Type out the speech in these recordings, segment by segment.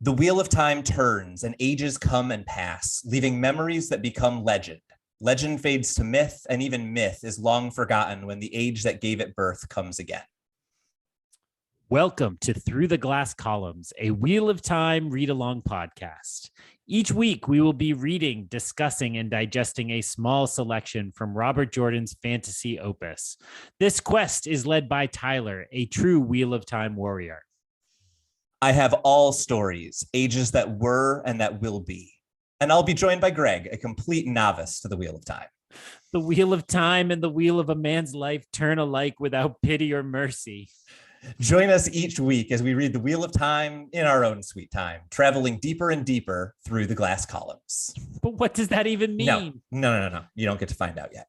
The wheel of time turns and ages come and pass, leaving memories that become legend. Legend fades to myth, and even myth is long forgotten when the age that gave it birth comes again. Welcome to Through the Glass Columns, a Wheel of Time read-along podcast. Each week, we will be reading, discussing, and digesting a small selection from Robert Jordan's fantasy opus. This quest is led by Tylor, a true Wheel of Time warrior. I have all stories, ages that were and that will be. And I'll be joined by Greg, a complete novice to the Wheel of Time. The Wheel of Time and the wheel of a man's life turn alike without pity or mercy. Join us each week as we read the Wheel of Time in our own sweet time, traveling deeper and deeper through the glass columns. But what does that even mean? No. You don't get to find out yet.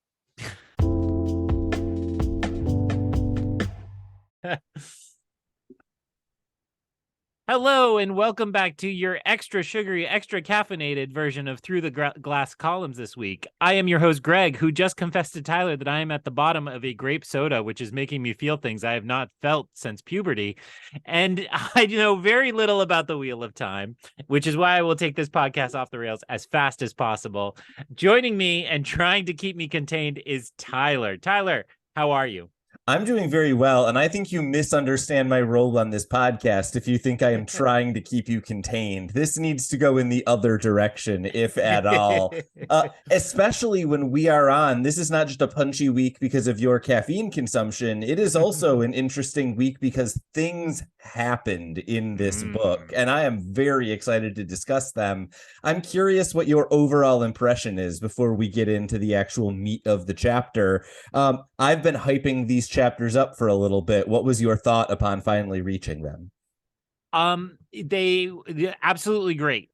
Hello, and welcome back to your extra sugary, extra caffeinated version of Through the Glass Columns this week. I am your host, Greg, who just confessed to Tylor that I am at the bottom of a grape soda, which is making me feel things I have not felt since puberty. And I know very little about the Wheel of Time, which is why I will take this podcast off the rails as fast as possible. Joining me and trying to keep me contained is Tylor. Tylor, how are you? I'm doing very well, and I think you misunderstand my role on this podcast if you think I am trying to keep you contained. This needs to go in the other direction, if at all. Especially when we are on. This is not just a punchy week because of your caffeine consumption. It is also an interesting week because things happened in this book, and I am very excited to discuss them. I'm curious what your overall impression is before we get into the actual meat of the chapter. I've been hyping these chapters up for a little bit. What was your thought upon finally reaching them? They absolutely great.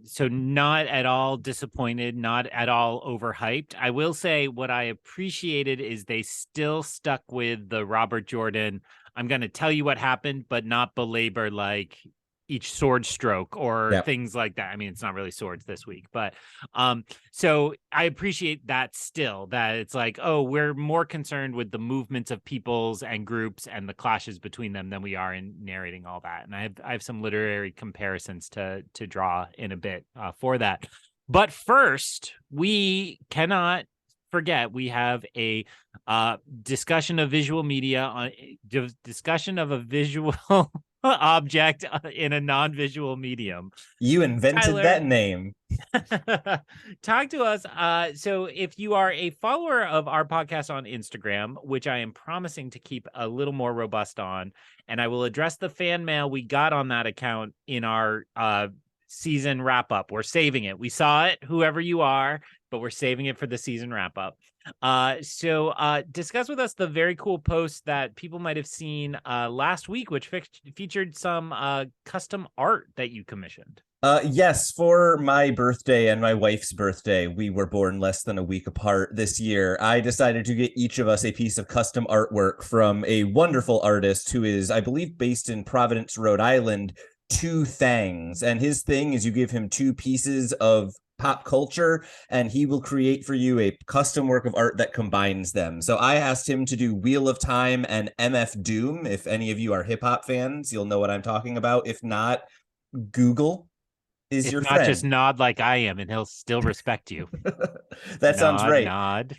So not at all disappointed, not at all overhyped. I will say what I appreciated is they still stuck with the Robert Jordan, I'm going to tell you what happened, but not belabor like each sword stroke or things like that. I mean, it's not really swords this week, but so I appreciate that still, that it's like, oh, we're more concerned with the movements of peoples and groups and the clashes between them than we are in narrating all that. And I have some literary comparisons to draw in a bit for that. But first, we cannot forget we have a discussion of visual media, discussion of a visual object in a non-visual medium. You invented Tylor, that name. Talk to us. So if you are a follower of our podcast on Instagram, which I am promising to keep a little more robust on, and I will address the fan mail we got on that account in our season wrap-up. We're saving it. We saw it, whoever you are, but we're saving it for the season wrap-up. So discuss with us the very cool post that people might have seen last week, which featured some custom art that you commissioned. Yes, for my birthday and my wife's birthday, we were born less than a week apart this year. I decided to get each of us a piece of custom artwork from a wonderful artist who is, I believe, based in Providence, Rhode Island, Two Thangs. And his thing is you give him two pieces of pop culture and he will create for you a custom work of art that combines them. So I asked him to do Wheel of Time and MF Doom. If any of you are hip hop fans, you'll know what I'm talking about. If not, Google is your friend. Not just nod like I am, and he'll still respect you. That sounds right. Nod.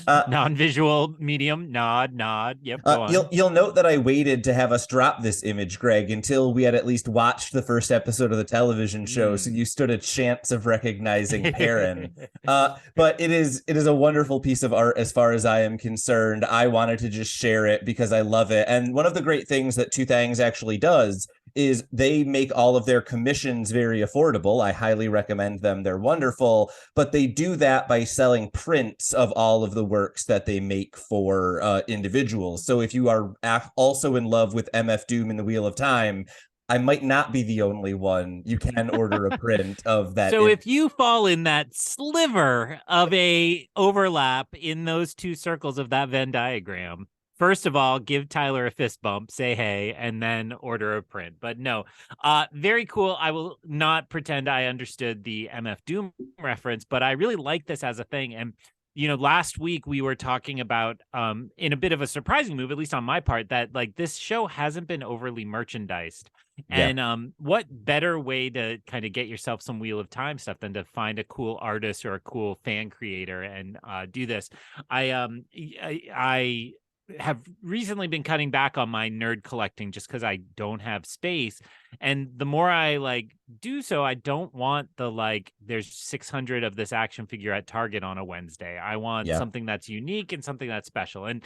Non-visual medium. Nod. Yep. Go on. You'll note that I waited to have us drop this image, Greg, until we had at least watched the first episode of the television show, so you stood a chance of recognizing Perrin. But it is a wonderful piece of art as far as I am concerned. I wanted to just share it because I love it. And one of the great things that Two Thangs actually does is they make all of their commissions very affordable. I highly recommend them. They're wonderful, but they do that by selling prints of all of the works that they make for individuals. So if you are also in love with MF Doom and the Wheel of Time, I might not be the only one. You can order a print of that. So if you fall in that sliver of a overlap in those two circles of that Venn diagram, first of all, give Tylor a fist bump, say hey, and then order a print. But no, very cool. I will not pretend I understood the MF Doom reference, but I really like this as a thing. And last week we were talking about, in a bit of a surprising move, at least on my part, that like this show hasn't been overly merchandised. Yeah. And what better way to kind of get yourself some Wheel of Time stuff than to find a cool artist or a cool fan creator and do this. I have recently been cutting back on my nerd collecting just because I don't have space. And the more I like do so, I don't want the like there's 600 of this action figure at Target on a Wednesday. I want Yeah. something that's unique and something that's special. And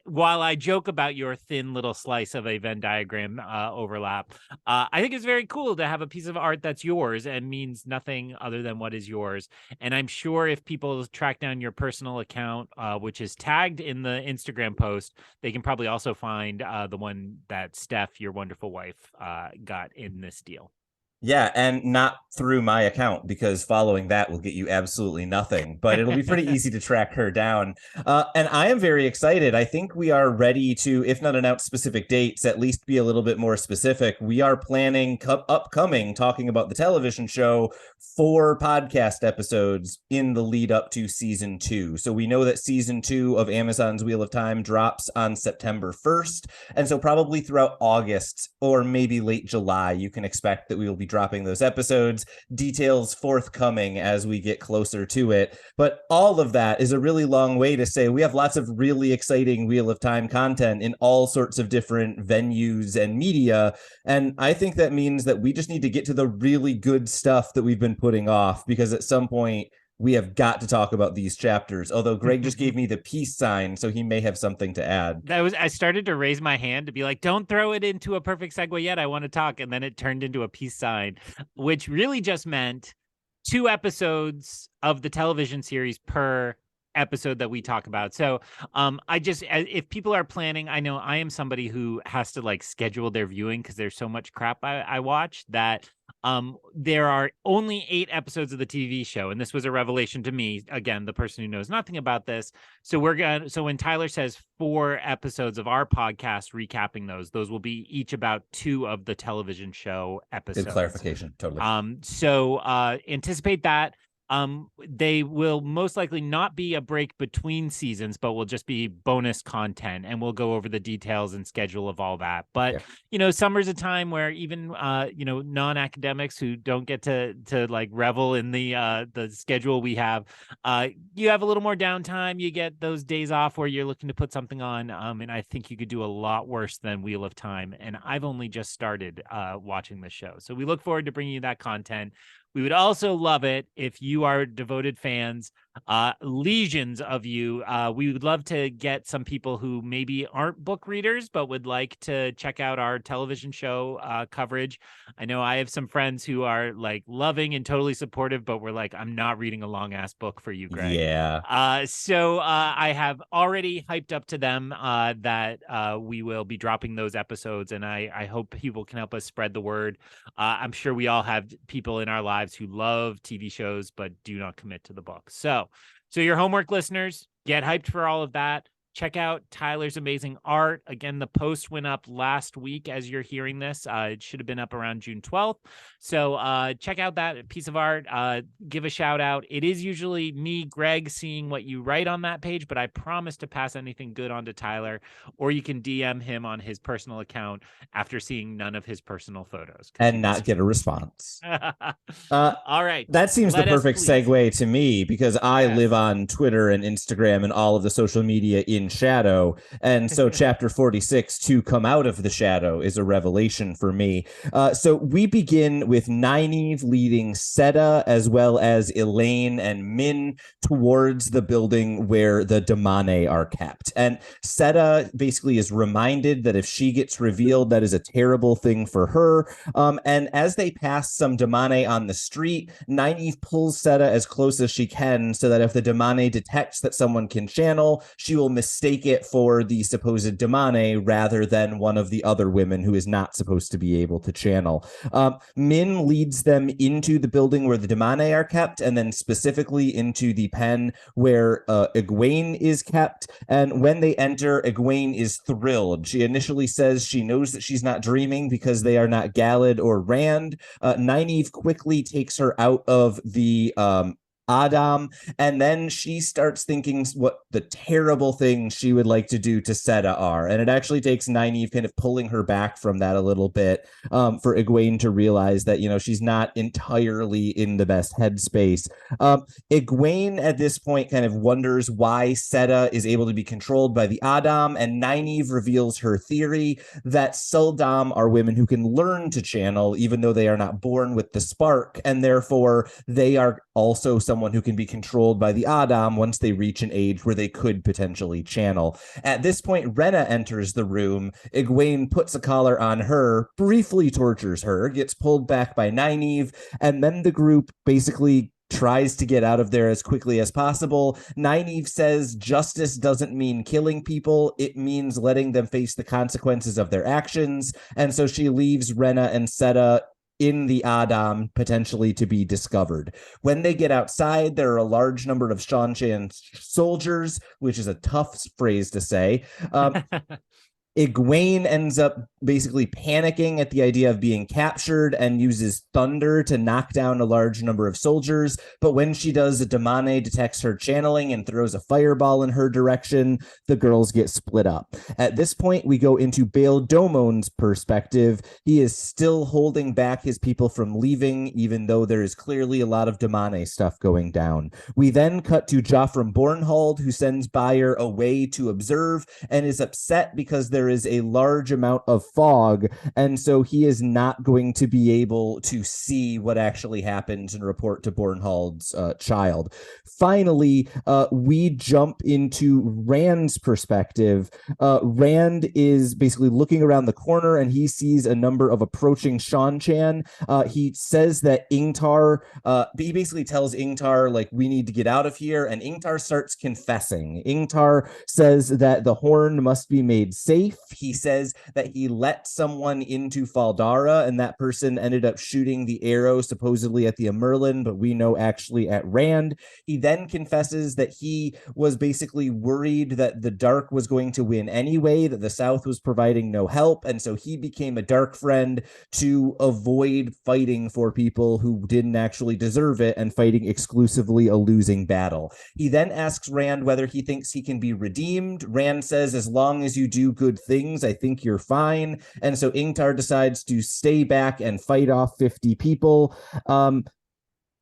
while I joke about your thin little slice of a Venn diagram overlap, I think it's very cool to have a piece of art that's yours and means nothing other than what is yours. And I'm sure if people track down your personal account, which is tagged in the Instagram post, they can probably also find the one that Steph, your wonderful wife, got in this deal. Yeah, and not through my account, because following that will get you absolutely nothing, but it'll be pretty easy to track her down. And I am very excited. I think we are ready to, if not announce specific dates, at least be a little bit more specific. We are planning upcoming, talking about the television show, 4 podcast episodes in the lead up to season 2. So we know that season 2 of Amazon's Wheel of Time drops on September 1st. And so probably throughout August or maybe late July, you can expect that we will be dropping those episodes. Details forthcoming as we get closer to it. But all of that is a really long way to say we have lots of really exciting Wheel of Time content in all sorts of different venues and media. And I think that means that we just need to get to the really good stuff that we've been putting off, because at some point we have got to talk about these chapters. Although Greg just gave me the peace sign, so he may have something to add. I started to raise my hand to be like, don't throw it into a perfect segue yet. I want to talk. And then it turned into a peace sign, which really just meant 2 episodes of the television series per episode that we talk about. So if people are planning, I know I am somebody who has to like schedule their viewing because there's so much crap I watch that there are only 8 episodes of the TV show, and this was a revelation to me, again, the person who knows nothing about this. So when Tylor says 4 episodes of our podcast recapping those will be each about 2 of the television show episodes. Good clarification. Totally. So anticipate that. They will most likely not be a break between seasons, but will just be bonus content, and we'll go over the details and schedule of all that. But summer's a time where even non-academics who don't get to like revel in the schedule we have, you have a little more downtime. You get those days off where you're looking to put something on. And I think you could do a lot worse than Wheel of Time. And I've only just started watching the show, so we look forward to bringing you that content. We would also love it if you are devoted fans, legions of you. We would love to get some people who maybe aren't book readers, but would like to check out our television show coverage. I know I have some friends who are like loving and totally supportive, but we're like, I'm not reading a long ass book for you, Greg. Yeah. So I have already hyped up to them that we will be dropping those episodes, and I hope people can help us spread the word. I'm sure we all have people in our lives who love TV shows but do not commit to the book. So your homework, listeners, get hyped for all of that. Check out Tylor's amazing art. Again, the post went up last week as you're hearing this. It should have been up around June 12th. So check out that piece of art. Give a shout out. It is usually me, Greg, seeing what you write on that page, but I promise to pass anything good on to Tylor, or you can DM him on his personal account after seeing none of his personal photos. And not get a response. All right. That seems the perfect segue to me, because I live on Twitter and Instagram and all of the social media in shadow. And so chapter 46, to come out of the shadow, is a revelation for me. So we begin with Nynaeve leading Seta as well as Elaine and Min towards the building where the Damane are kept. And Seta basically is reminded that if she gets revealed, that is a terrible thing for her. And as they pass some Damane on the street, Nynaeve pulls Seta as close as she can so that if the Damane detects that someone can channel, she will mistake it for the supposed Damane rather than one of the other women who is not supposed to be able to channel. Min leads them into the building where the Damane are kept, and then specifically into the pen where Egwene is kept. And when they enter, Egwene is thrilled. She initially says she knows that she's not dreaming because they are not Galad or Rand. Nynaeve quickly takes her out of the Adam, and then she starts thinking what the terrible things she would like to do to Seta are. And it actually takes Nynaeve kind of pulling her back from that a little bit, for Egwene to realize that, she's not entirely in the best headspace. Egwene at this point kind of wonders why Seta is able to be controlled by the Adam, and Nynaeve reveals her theory that Suldam are women who can learn to channel, even though they are not born with the spark, and therefore they are also someone who can be controlled by the Adam once they reach an age where they could potentially channel. At this point, Rena enters the room. Egwene puts a collar on her, briefly tortures her, gets pulled back by Nynaeve, and then the group basically tries to get out of there as quickly as possible. Nynaeve says justice doesn't mean killing people, it means letting them face the consequences of their actions. And so she leaves Rena and Seta in the Adam, potentially to be discovered. When they get outside, there are a large number of Seanchan soldiers, which is a tough phrase to say. Egwene ends up basically panicking at the idea of being captured and uses thunder to knock down a large number of soldiers. But when she does, a Damane detects her channeling and throws a fireball in her direction. The girls get split up. At this point, we go into Bail Domon's perspective. He is still holding back his people from leaving, even though there is clearly a lot of Damane stuff going down. We then cut to Joffrey Bornhold, who sends Bayer away to observe and is upset because there is a large amount of fog, and so he is not going to be able to see what actually happens and report to Bornhold's child. Finally, we jump into Rand's perspective. Rand is basically looking around the corner and he sees a number of approaching Seanchan. He says that Ingtar, he basically tells Ingtar, like, we need to get out of here, and Ingtar starts confessing. Ingtar says that the horn must be made safe. He says that he let someone into Faldara, and that person ended up shooting the arrow supposedly at the Merlin, but we know actually at Rand. He then confesses that he was basically worried that the Dark was going to win anyway, that the South was providing no help, and so he became a Dark friend to avoid fighting for people who didn't actually deserve it and fighting exclusively a losing battle. He then asks Rand whether he thinks he can be redeemed. Rand says, as long as you do good things, I think you're fine. And so Ingtar decides to stay back and fight off 50 people.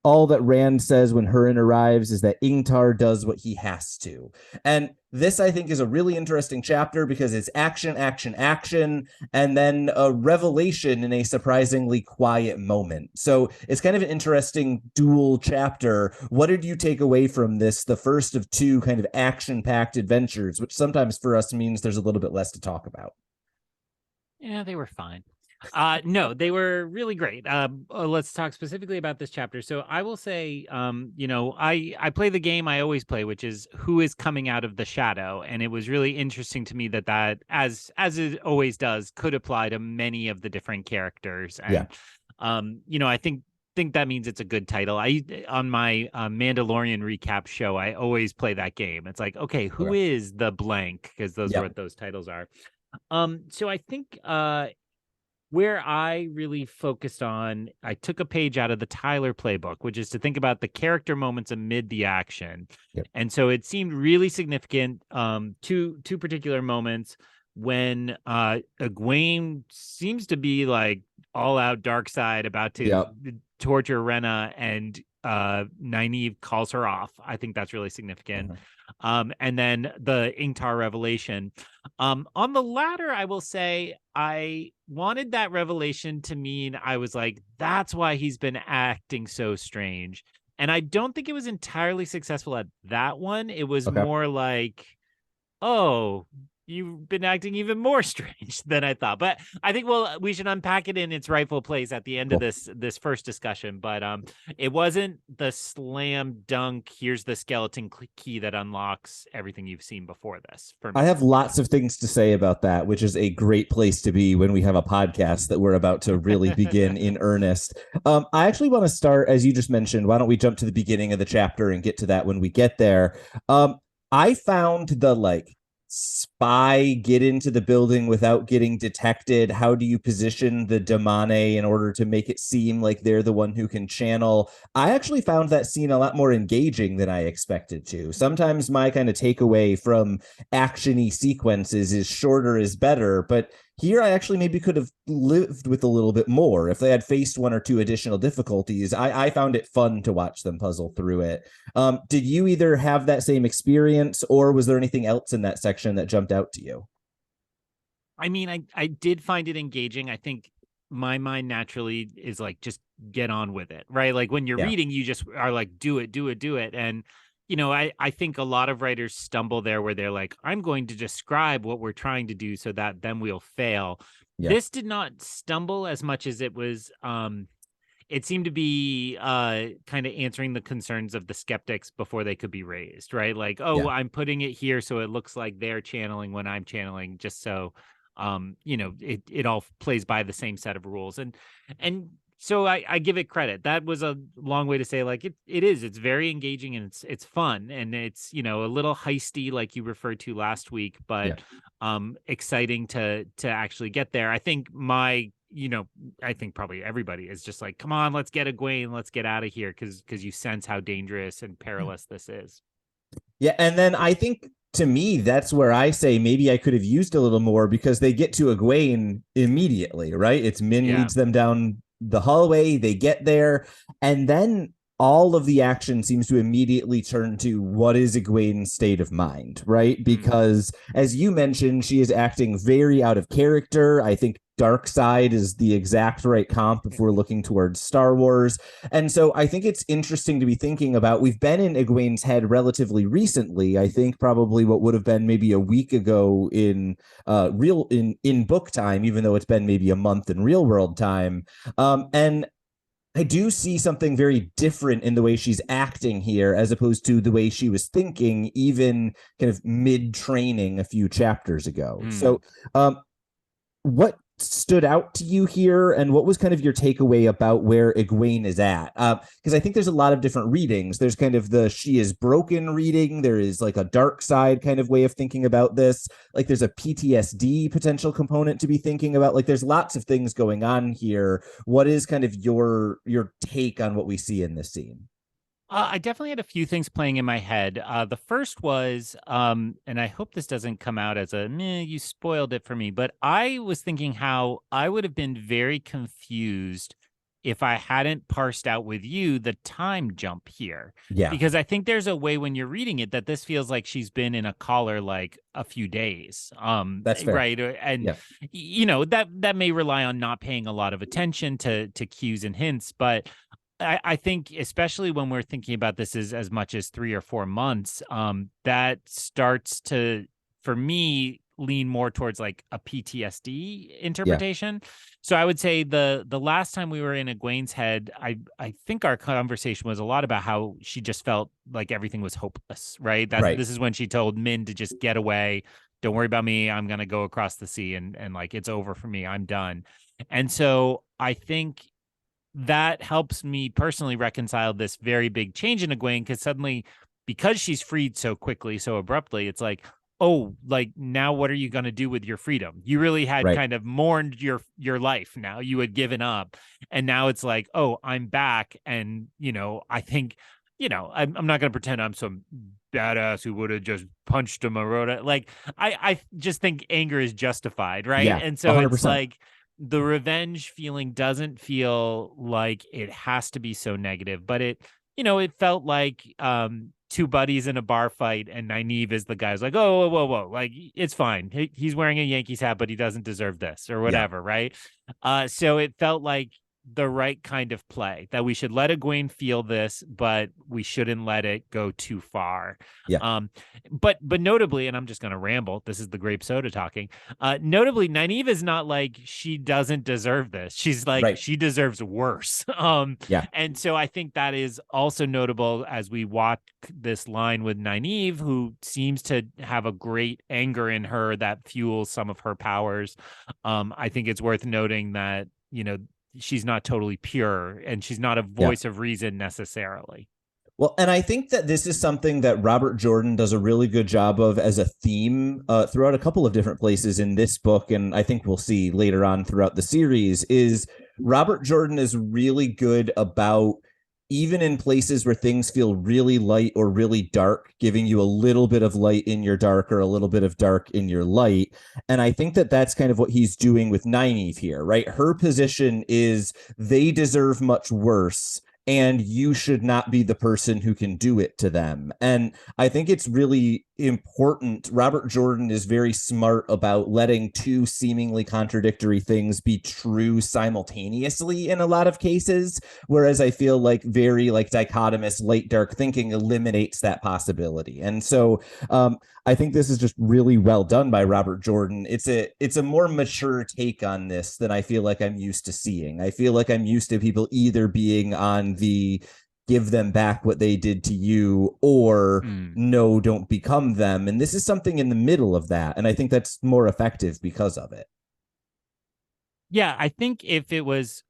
All that Rand says when Hurin arrives is that Ingtar does what he has to. And this, I think, is a really interesting chapter because it's action, action, action, and then a revelation in a surprisingly quiet moment. So it's kind of an interesting dual chapter. What did you take away from this, the first of two kind of action-packed adventures, which sometimes for us means there's a little bit less to talk about? Yeah, they were fine. No, they were really great. Let's talk specifically about this chapter. So I will say, I play the game I always play, which is who is coming out of the shadow. And it was really interesting to me that as it always does, could apply to many of the different characters. And, I think that means it's a good title. On my Mandalorian recap show, I always play that game. It's like, okay, who is the blank? Because those are what those titles are. So I think where I really focused on, I took a page out of the Tylor playbook, which is to think about the character moments amid the action. And so it seemed really significant, two particular moments when Egwene seems to be like all out dark side, about to torture Rena, and Nynaeve calls her off. I think that's really significant. And then the Ingtar revelation. On the latter, I will say I wanted that revelation to mean I was like, that's why he's been acting so strange. And I don't think it was entirely successful at that one. It was more like, oh, you've been acting even more strange than I thought. But I think we should unpack it in its rightful place at the end of this first discussion. But it wasn't the slam dunk, here's the skeleton key that unlocks everything you've seen before this. For me. I have lots of things to say about that, which is a great place to be when we have a podcast that we're about to really begin in earnest. I actually want to start, as you just mentioned, why don't we jump to the beginning of the chapter and get to that when we get there? I found the spy get into the building without getting detected? How do you position the Damane in order to make it seem like they're the one who can channel? I actually found that scene a lot more engaging than I expected to. Sometimes my kind of takeaway from actiony sequences is shorter is better, but here I actually maybe could have lived with a little bit more. If they had faced one or two additional difficulties, I found it fun to watch them puzzle through it. Did you either have that same experience, or was there anything else in that section that jumped out to you? I mean, I did find it engaging. I think my mind naturally is like, just get on with it, right? Like when you're Yeah, reading, you just are like, do it, do it, do it. And, I think a lot of writers stumble there where they're like, I'm going to describe what we're trying to do so that then we'll fail. yeah, This did not stumble as much as it seemed to be kind of answering the concerns of the skeptics before they could be raised, right? Like, oh, yeah. I'm putting it here so it looks like they're channeling when I'm channeling, just so it all plays by the same set of rules. And so I give it credit. That was a long way to say, like, it's very engaging, and it's fun, and it's a little heisty like you referred to last week, Yeah. but exciting to actually get there. I think probably everybody is just like, come on, let's get Egwene, let's get out of here, because you sense how dangerous and perilous this is. Yeah, and then I think to me that's where I say maybe I could have used a little more because they get to Egwene immediately, right? It's Min Yeah. leads them down the hallway, they get there, and then all of the action seems to immediately turn to what is Egwene's state of mind, right? Mm. Because as you mentioned, she is acting very out of character. I think Dark Side is the exact right comp if we're looking towards Star Wars. And so I think it's interesting to be thinking about. We've been in Egwene's head relatively recently. I think probably what would have been maybe a week ago in real in book time, even though it's been maybe a month in real world time. And I do see something very different in the way she's acting here as opposed to the way she was thinking, even kind of mid training a few chapters ago. Mm. So, what stood out to you here, and what was kind of your takeaway about where Egwene is at? Because I think there's a lot of different readings. There's kind of the she is broken reading. There is like a dark side kind of way of thinking about this. Like there's a PTSD potential component to be thinking about. Like there's lots of things going on here. What is kind of your take on what we see in this scene? I definitely had a few things playing in my head. The first was, and I hope this doesn't come out as a meh, you spoiled it for me, but I was thinking how I would have been very confused if I hadn't parsed out with you the time jump here. Yeah, Because I think there's a way when you're reading it that this feels like she's been in a collar like a few days. that's fair. Right. And Yeah, that may rely on not paying a lot of attention to cues and hints, but I think especially when we're thinking about this as much as 3 or 4 months, that starts to, for me, lean more towards like a PTSD yeah, interpretation. So I would say the last time we were in Egwene's head, I think our conversation was a lot about how she just felt like everything was hopeless, right? right. This is when she told Min to just get away. Don't worry about me. I'm gonna go across the sea, and like it's over for me. I'm done. And so I think that helps me personally reconcile this very big change in Egwene, because suddenly, because she's freed so quickly, so abruptly, it's like, oh, like now what are you going to do with your freedom? You really had Right. kind of mourned your life. Now you had given up, and now it's like, oh, I'm back, and I think, I'm not going to pretend I'm some badass who would have just punched him or wrote it. Like I just think anger is justified, right? Yeah, And so it's 100%. like the revenge feeling doesn't feel like it has to be so negative, but it felt like two buddies in a bar fight, and Nynaeve is the guy who's like, oh, whoa, whoa, whoa, like it's fine. He's wearing a Yankees hat, but he doesn't deserve this or Yeah, whatever, right? So it felt like the right kind of play, that we should let Egwene feel this, but we shouldn't let it go too far. yeah, Um, but notably, and I'm just gonna ramble, this is the grape soda talking. Notably, Nynaeve is not like she doesn't deserve this. She's like, right. she deserves worse. Yeah, And so I think that is also notable as we walk this line with Nynaeve, who seems to have a great anger in her that fuels some of her powers. I think it's worth noting that, she's not totally pure, and she's not a yeah. voice of reason necessarily. Well, and I think that this is something that Robert Jordan does a really good job of as a theme throughout a couple of different places in this book, and I think we'll see later on throughout the series, is Robert Jordan is really good about, even in places where things feel really light or really dark, giving you a little bit of light in your dark or a little bit of dark in your light. And I think that that's kind of what he's doing with Nynaeve here, right? Her position is they deserve much worse, and you should not be the person who can do it to them. And I think it's really important. Robert Jordan is very smart about letting two seemingly contradictory things be true simultaneously in a lot of cases, whereas I feel like very like dichotomous light dark thinking eliminates that possibility. And so I think this is just really well done by Robert Jordan. It's a more mature take on this than I feel like I'm used to seeing. I feel like I'm used to people either being on the give them back what they did to you, or no, don't become them. And this is something in the middle of that. And I think that's more effective because of it. Yeah, I think if it was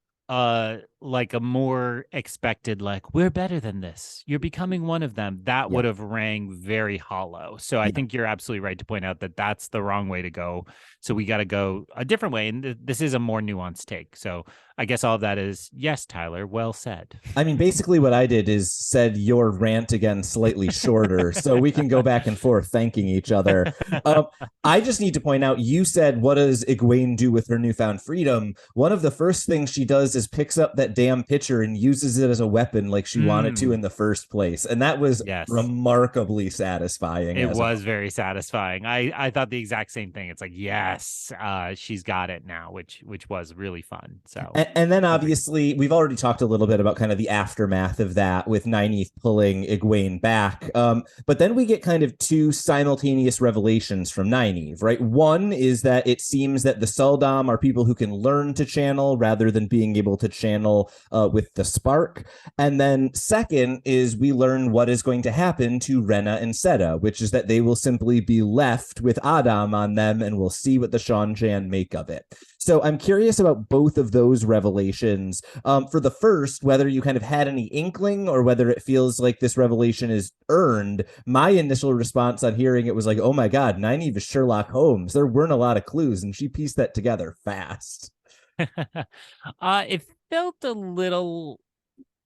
like a more expected, like, we're better than this, you're becoming one of them, that Yeah. would have rang very hollow. So I Yeah. think you're absolutely right to point out that that's the wrong way to go. So we got to go a different way, and this is a more nuanced take. So I guess all of that is yes, Tyler, well said. I mean, basically what I did is said your rant again slightly shorter, so we can go back and forth thanking each other. Um, I just need to point out, you said, what does Egwene do with her newfound freedom? One of the first things she does is picks up that damn pitcher and uses it as a weapon like she wanted to in the first place. And that was Yes. remarkably satisfying. It As was very satisfying. I thought the exact same thing. It's like, yes, she's got it now, which was really fun. So and then agreed. obviously we've already talked a little bit about kind of the aftermath of that with Nynaeve pulling Egwene back. But then we get kind of two simultaneous revelations from Nynaeve, right? One is that it seems that the Suldam are people who can learn to channel rather than being able to channel with the spark. And then second is we learn what is going to happen to Rena and Seta, which is that they will simply be left with Adam on them, and we'll see what the Shan make of it. So I'm curious about both of those revelations. For the first, whether you kind of had any inkling or whether it feels like this revelation is earned. My initial response on hearing it was like, oh my God, Nynaeve is Sherlock Holmes. There weren't a lot of clues, and she pieced that together fast. It felt a little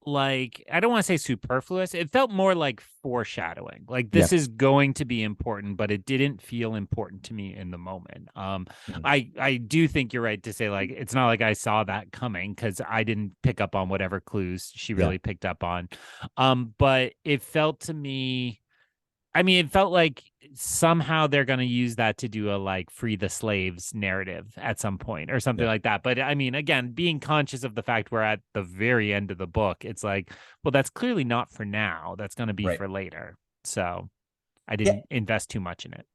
like, I don't want to say superfluous. It felt more like foreshadowing. Like Yeah. this is going to be important, but it didn't feel important to me in the moment. I do think you're right to say, like, it's not like I saw that coming because I didn't pick up on whatever clues she Yeah. really picked up on. But it felt to me, I mean, it felt like somehow they're going to use that to do a like free the slaves narrative at some point or something Yeah. like that. But I mean, again, being conscious of the fact we're at the very end of the book, it's like, well, that's clearly not for now. That's going to be Right. for later. So I Yeah. didn't invest too much in it.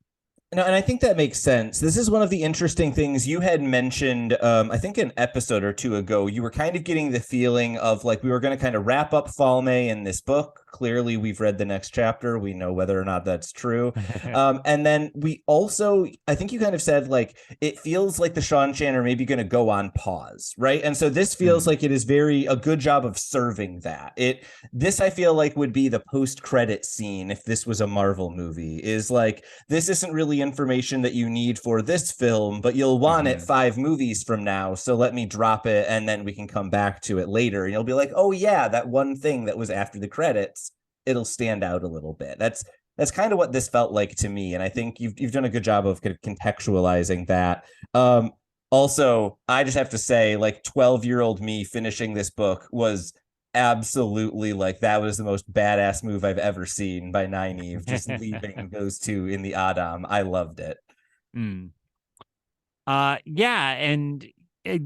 No, and I think that makes sense. This is one of the interesting things you had mentioned, I think an episode or two ago. You were kind of getting the feeling of like we were going to kind of wrap up Falme in this book. Clearly, we've read the next chapter. We know whether or not that's true. And then we also, I think you kind of said like it feels like the Shan are maybe going to go on pause, right? And so this feels like it is very a good job of serving that. This I feel like would be the post-credit scene if this was a Marvel movie. Is like this isn't really information that you need for this film, but you'll want it 5 movies from now. So let me drop it and then we can come back to it later. And you'll be like, oh yeah, that one thing that was after the credits, it'll stand out a little bit. That's kind of what this felt like to me. And I think you've done a good job of kind of contextualizing that. Also, I just have to say, like 12-year-old me finishing this book was absolutely like that was the most badass move I've ever seen by Nynaeve, just leaving those two in the Adam. I loved it. Yeah, and it,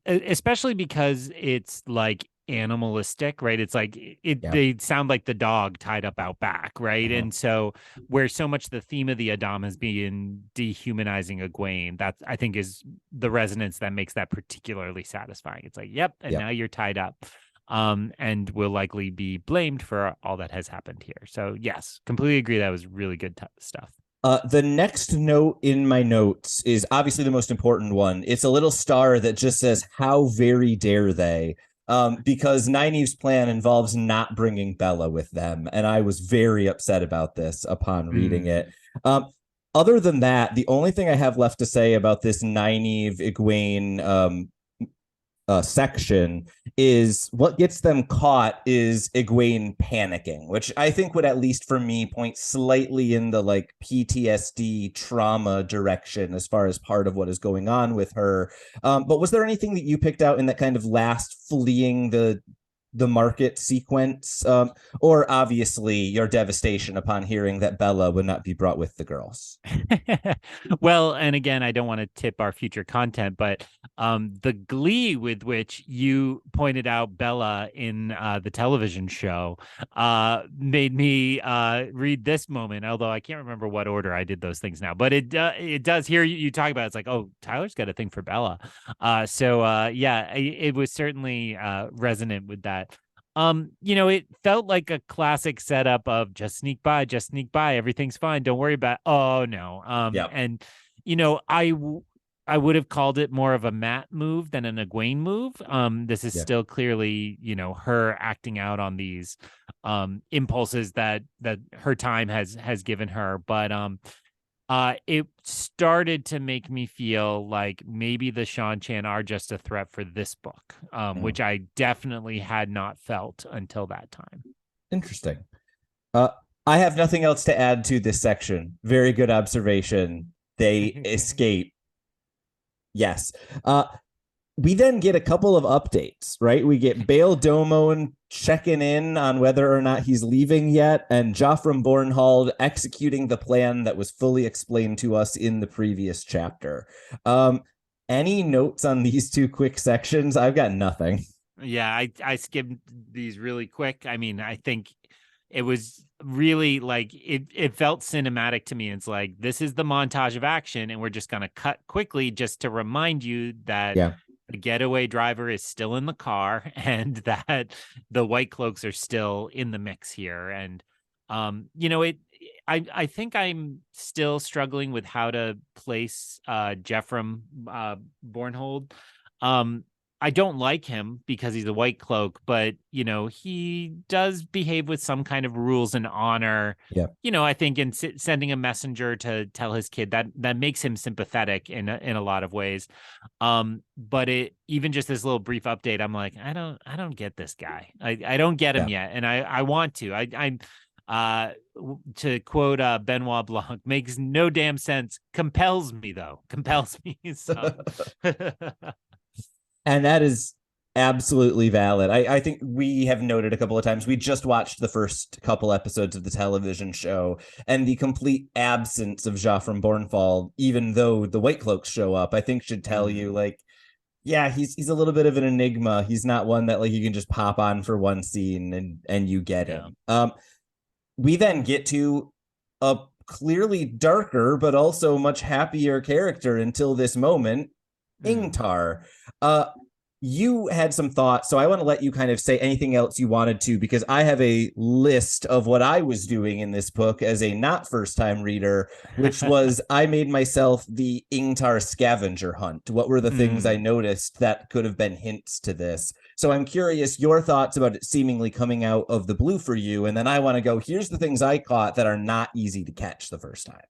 especially because it's like animalistic, right? It's like Yeah. they sound like the dog tied up out back, right? And so where so much the theme of the Adam has been dehumanizing Egwene, that I think is the resonance that makes that particularly satisfying. It's like, yep, and now you're tied up. And will likely be blamed for all that has happened here. So yes, completely agree. That was really good stuff. The next note in my notes is obviously the most important one. It's a little star that just says, how very dare they? because Nynaeve's plan involves not bringing Bella with them, and I was very upset about this upon reading Mm. it. Um, Other than that, the only thing I have left to say about this Nynaeve Egwene section is what gets them caught is Egwene panicking, which I think would, at least for me, point slightly in the like PTSD trauma direction as far as part of what is going on with her. But was there anything that you picked out in that kind of last fleeing the market sequence, or obviously your devastation upon hearing that Bella would not be brought with the girls? Well, and again, I don't want to tip our future content, but the glee with which you pointed out Bella in the television show made me read this moment, although I can't remember what order I did those things now. But it does hear you talk about it. It's like, oh, Tyler's got a thing for Bella. Yeah, it was certainly resonant with that. It felt like a classic setup of just sneak by, everything's fine, don't worry about it. Oh no. Yeah. And I would have called it more of a Matt move than an Egwene move. This is Yeah. still clearly, her acting out on these impulses that her time has given her. But it started to make me feel like maybe the Shan Chan are just a threat for this book, Mm. which I definitely had not felt until that time. Interesting. Uh, I have nothing else to add to this section. Very good observation. They escape. Yes. We then get a couple of updates, right? We get Bail Domon checking in on whether or not he's leaving yet, and Joffrey Bornhald executing the plan that was fully explained to us in the previous chapter. Any notes on these two quick sections? I've got nothing. Yeah, I skimmed these really quick. I mean, I think it was really like it felt cinematic to me. It's like this is the montage of action, and we're just gonna cut quickly just to remind you that Yeah. the getaway driver is still in the car and that the white cloaks are still in the mix here. And it I think I'm still struggling with how to place Jeffrem Bornhold. Um I don't like him because he's a white cloak, but he does behave with some kind of rules and honor. Yeah. I think in sending a messenger to tell his kid that makes him sympathetic in a lot of ways. But it even just this little brief update, I'm like, I don't get this guy. I don't get him Yeah. yet, and I want to. To quote Benoit Blanc, makes no damn sense. Compels me though. Compels me. So. And that is absolutely valid. I think we have noted a couple of times. We just watched the first couple episodes of the television show, and the complete absence of Joffrey Bornfall, even though the White Cloaks show up, I think should tell you, like, yeah, he's a little bit of an enigma. He's not one that like you can just pop on for one scene and you get Yeah. him. We then get to a clearly darker but also much happier character until this moment, Ingtar. Uh, you had some thoughts, so I want to let you kind of say anything else you wanted to, because I have a list of what I was doing in this book as a not first time reader, which was I made myself the Ingtar scavenger hunt. What were the things I noticed that could have been hints to this? So I'm curious your thoughts about it seemingly coming out of the blue for you, and then I want to go, here's the things I caught that are not easy to catch the first time.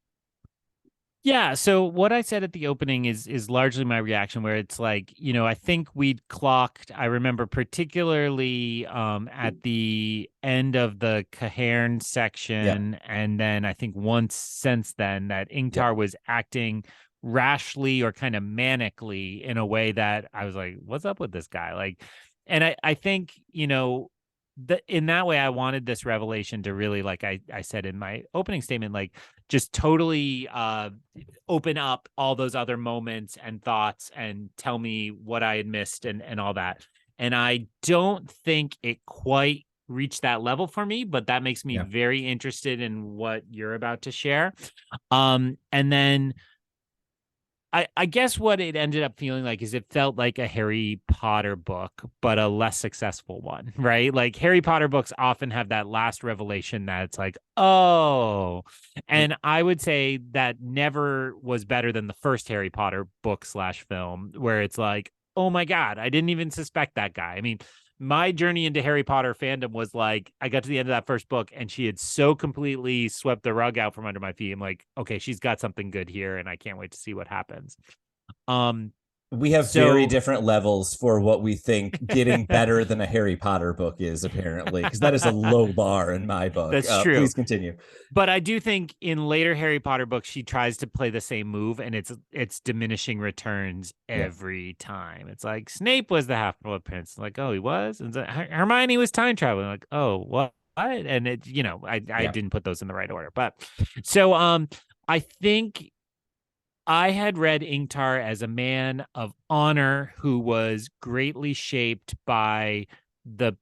Yeah, so what I said at the opening is largely my reaction, where it's like, I think we'd clocked, I remember particularly at the end of the Cairn Yeah. section, and then I think once since then that Ingtar was acting rashly or kind of manically in a way that I was like, what's up with this guy? Like, and I think, in that way, I wanted this revelation to really, like I said in my opening statement, like just totally open up all those other moments and thoughts and tell me what I had missed and all that. And I don't think it quite reached that level for me, but that makes me Yeah. very interested in what you're about to share. And then I guess what it ended up feeling like is it felt like a Harry Potter book, but a less successful one, right? Like Harry Potter books often have that last revelation that it's like, oh, and I would say that never was better than the first Harry Potter book slash film, where it's like, oh my God, I didn't even suspect that guy. I mean, my journey into Harry Potter fandom was like, I got to the end of that first book and she had so completely swept the rug out from under my feet. I'm like, okay, she's got something good here and I can't wait to see what happens. Um, We have very so different levels for what we think getting better than a Harry Potter book is, apparently, because that is a low bar in my book. that's true. Please continue. But I do think in later Harry Potter books, she tries to play the same move, and it's diminishing returns Yeah. every time. It's like Snape was the Half Blood Prince, like, oh, he was, and Hermione was time traveling, like, oh, what? And it, I Yeah. didn't put those in the right order, but so I think I had read Ingtar as a man of honor who was greatly shaped by the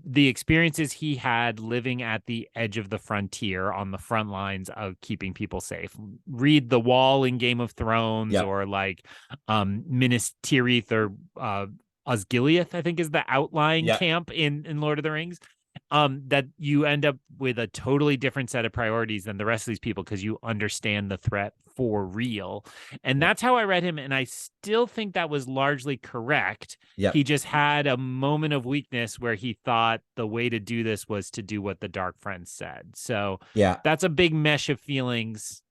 the experiences he had living at the edge of the frontier on the front lines of keeping people safe. Read The Wall in Game of Thrones, Yep. or like Minas Tirith, or Osgiliath, I think is the outlying Yep. camp in Lord of the Rings. That you end up with a totally different set of priorities than the rest of these people because you understand the threat for real. And Yep. that's how I read him. And I still think that was largely correct. Yep. He just had a moment of weakness where he thought the way to do this was to do what the Dark Friends said. So Yeah. that's a big mesh of feelings.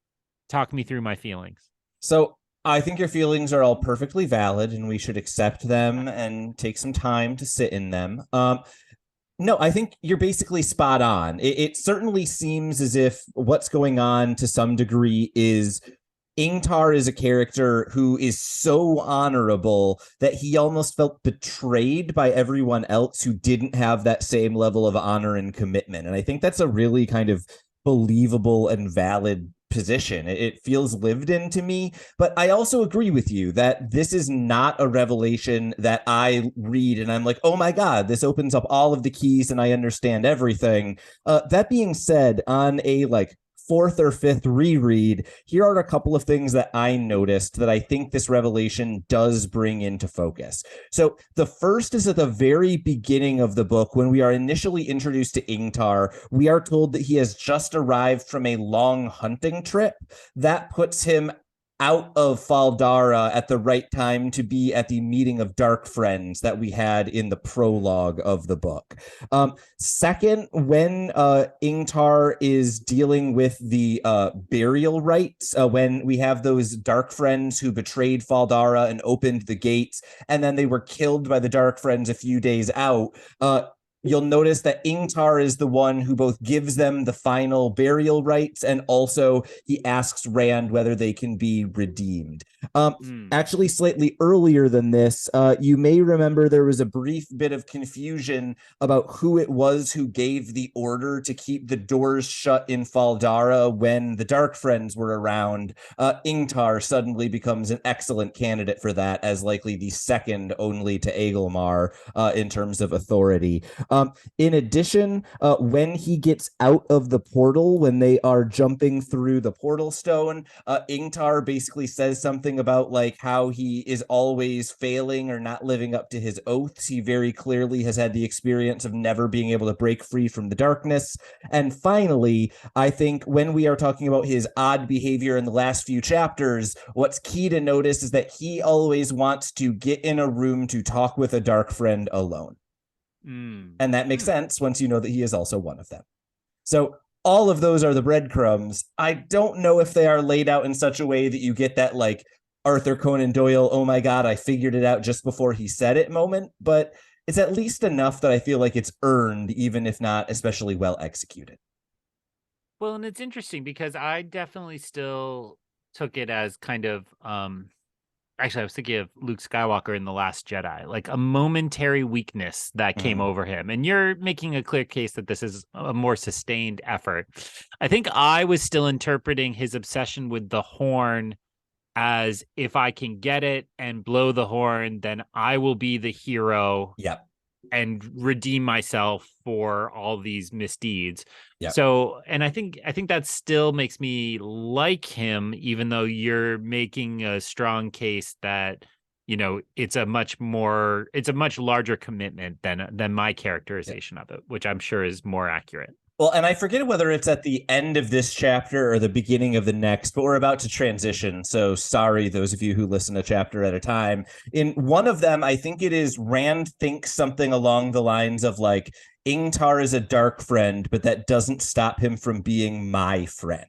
Talk me through my feelings. So I think your feelings are all perfectly valid and we should accept them and take some time to sit in them. No, I think you're basically spot on. It certainly seems as if what's going on to some degree is Ingtar is a character who is so honorable that he almost felt betrayed by everyone else who didn't have that same level of honor and commitment. And I think that's a really kind of believable and valid position. It feels lived in to me, but I also agree with you that this is not a revelation that I read and I'm like, oh my God, this opens up all of the keys and I understand everything. That being said, on a like fourth or fifth reread, here are a couple of things that I noticed that I think this revelation does bring into focus. So the first is at the very beginning of the book, when we are initially introduced to Ingtar, we are told that he has just arrived from a long hunting trip. That puts him out of Faldara at the right time to be at the meeting of dark friends that we had in the prologue of the book. Second, when Ingtar is dealing with the burial rites, when we have those dark friends who betrayed Faldara and opened the gates, and then they were killed by the dark friends a few days out, you'll notice that Ingtar is the one who both gives them the final burial rites and also he asks Rand whether they can be redeemed. Actually, slightly earlier than this, you may remember there was a brief bit of confusion about who it was who gave the order to keep the doors shut in Faldara when the Dark Friends were around. Ingtar suddenly becomes an excellent candidate for that, as likely the second only to Agelmar in terms of authority. In addition, when he gets out of the portal, when they are jumping through the portal stone, Ingtar basically says something about like how he is always failing or not living up to his oaths. He very clearly has had the experience of never being able to break free from the darkness. And finally, I think when we are talking about his odd behavior in the last few chapters, what's key to notice is that he always wants to get in a room to talk with a dark friend alone. And that makes sense once you know that he is also one of them. So all of those are the breadcrumbs. I don't know if they are laid out in such a way that you get that like Arthur Conan Doyle, oh my God, I figured it out just before he said it moment, but it's at least enough that I feel like it's earned, even if not especially well executed. Well, and it's interesting because I definitely still took it as kind of actually I was thinking of Luke Skywalker in The Last Jedi, like a momentary weakness that came over him. And you're making a clear case that this is a more sustained effort. I think I was still interpreting his obsession with the horn as if I can get it and blow the horn, then I will be the hero. Yep. And redeem myself for all these misdeeds. Yep. So, and I think that still makes me like him, even though you're making a strong case that, it's a much larger commitment than my characterization of it, which I'm sure is more accurate. Well, and I forget whether it's at the end of this chapter or the beginning of the next, but we're about to transition. So sorry, those of you who listen a chapter at a time. In one of them, I think it is Rand thinks something along the lines of like, Ingtar is a dark friend, but that doesn't stop him from being my friend.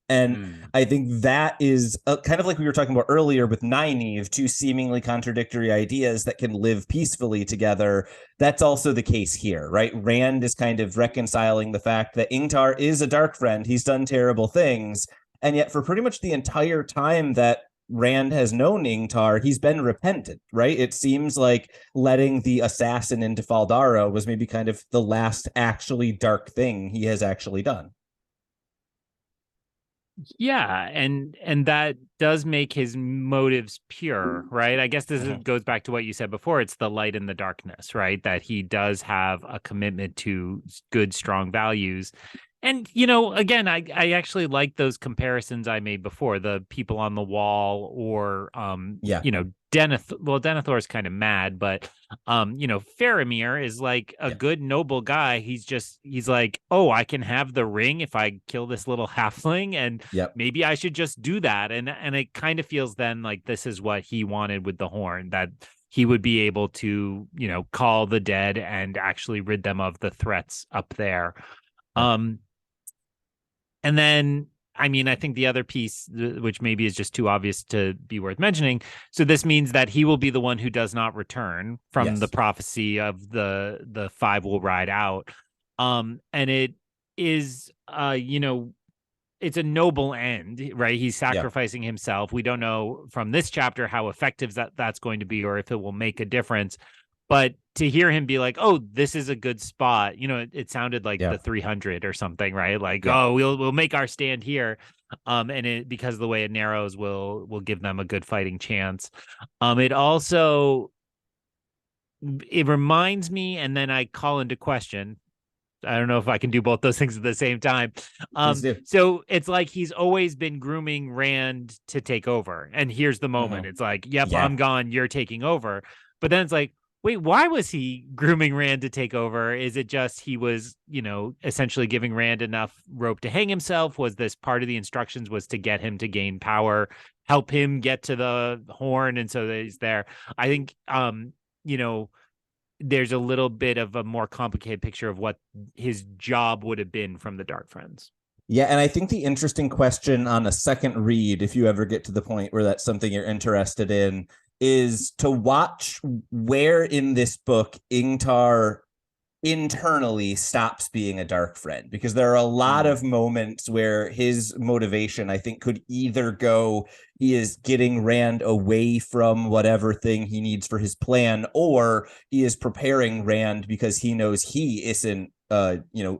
And I think that is kind of like we were talking about earlier with Nynaeve, two seemingly contradictory ideas that can live peacefully together. That's also the case here, right? Rand is kind of reconciling the fact that Ingtar is a dark friend. He's done terrible things. And yet, for pretty much the entire time that Rand has known Ingtar, he's been repentant, right? It seems like letting the assassin into Faldara was maybe kind of the last actually dark thing he has actually done. Yeah, and that does make his motives pure, right? I guess goes back to what you said before. It's the light and the darkness, right? That he does have a commitment to good, strong values. And, again, I actually like those comparisons I made before, the people on the wall or, Denethor is kind of mad, but, Faramir is like a good, noble guy. He's like, oh, I can have the ring if I kill this little halfling, and maybe I should just do that. And it kind of feels then like this is what he wanted with the horn, that he would be able to, call the dead and actually rid them of the threats up there. And then, I mean, I think the other piece, which maybe is just too obvious to be worth mentioning. So this means that he will be the one who does not return from the prophecy of the five will ride out. And it is, it's a noble end, right? He's sacrificing himself. We don't know from this chapter how effective that's going to be, or if it will make a difference. But to hear him be like, "Oh, this is a good spot," it sounded like the 300 or something, right? Like, "Oh, we'll make our stand here," and it because of the way it narrows, will give them a good fighting chance. It also it reminds me, and then I call into question. I don't know if I can do both those things at the same time. So it's like he's always been grooming Rand to take over, and here's the moment. It's like, "Yep, I'm gone. You're taking over," but then it's like, wait, why was he grooming Rand to take over? Is it just he was, essentially giving Rand enough rope to hang himself? Was this part of the instructions was to get him to gain power, help him get to the horn, and so that he's there? I think, there's a little bit of a more complicated picture of what his job would have been from the Dark Friends. Yeah, and I think the interesting question on a second read, if you ever get to the point where that's something you're interested in, is to watch where in this book Ingtar internally stops being a dark friend, because there are a lot of moments where his motivation, I think, could either go, he is getting Rand away from whatever thing he needs for his plan, or he is preparing Rand because he knows he isn't